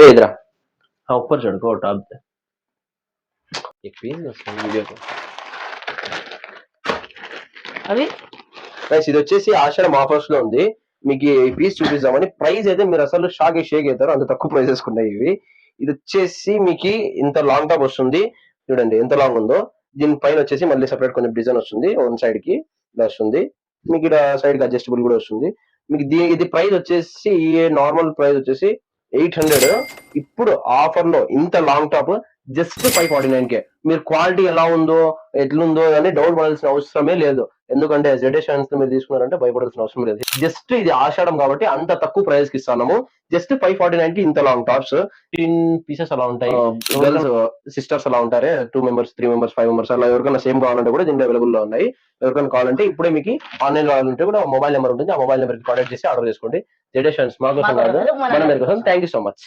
ए इधर हाँ ऊपर चढ़ को टॉप पे एक पीस वीडियो को అవి గైస్ ఇది వచ్చేసి ఆషాఢం ఆఫర్స్ లో ఉంది. మీకు ఈ పీస్ చూపిద్దామని. ప్రైస్ అయితే మీరు అసలు షేక్ అవుతారు, అంత తక్కువ ప్రైసెస్ ఉన్నాయి ఇవి. ఇది వచ్చేసి మీకు ఇంత లాంగ్ టాప్ వస్తుంది చూడండి ఎంత లాంగ్ ఉందో. దీని పైన వచ్చేసి మళ్ళీ సెపరేట్ కొంచెం డిజైన్ వస్తుంది, వన్ సైడ్ కి ఇలా వస్తుంది. మీకు ఇక్కడ సైడ్ కి అడ్జస్టబుల్ కూడా వస్తుంది. మీకు ఇది ప్రైస్ వచ్చేసి నార్మల్ ప్రైస్ వచ్చేసి 800. ఇప్పుడు ఆఫర్ లో ఇంత లాంగ్ టాప్ జస్ట్ 549 కే. మీరు క్వాలిటీ ఎలా ఉందో ఎట్లుందో అని డౌట్ పడాల్సిన అవసరమే లేదు. ఎందుకంటే జెడే షైన్స్ మీరు తీసుకున్నారంటే భయపడాల్సిన అవసరం లేదు. జస్ట్ ఇది ఆషాఢం కాబట్టి అంత తక్కువ ప్రైస్ కి ఇస్తున్నాము. జస్ట్ 549 కి ఇంత లాంగ్ టాప్స్ 10 పీసెస్ అలా ఉంటాయి. గర్ల్స్ సిస్టర్స్ అలా ఉంటారే 2 మెంబర్స్ 3 మెంబర్స్ 5 మెంబర్స్ అలా ఎవరికైనా సేమ్ కావాలంటే కూడా దీంట్లో అవైలబుల్ లో ఉన్నాయి. ఎవరికైనా కావాలంటే ఇప్పుడే మీకు ఆన్లైన్ కావాలంటే కూడా మొబైల్ నెంబర్ ఉంటుంది, ఆ మొబైల్ నెంబర్ కి కాంటాక్ట్ చేసి ఆర్డర్ చేసుకోండి. జెడే షైన్స్ మా కోసం కాదు, మన మీరు కోసం. Thank you so much.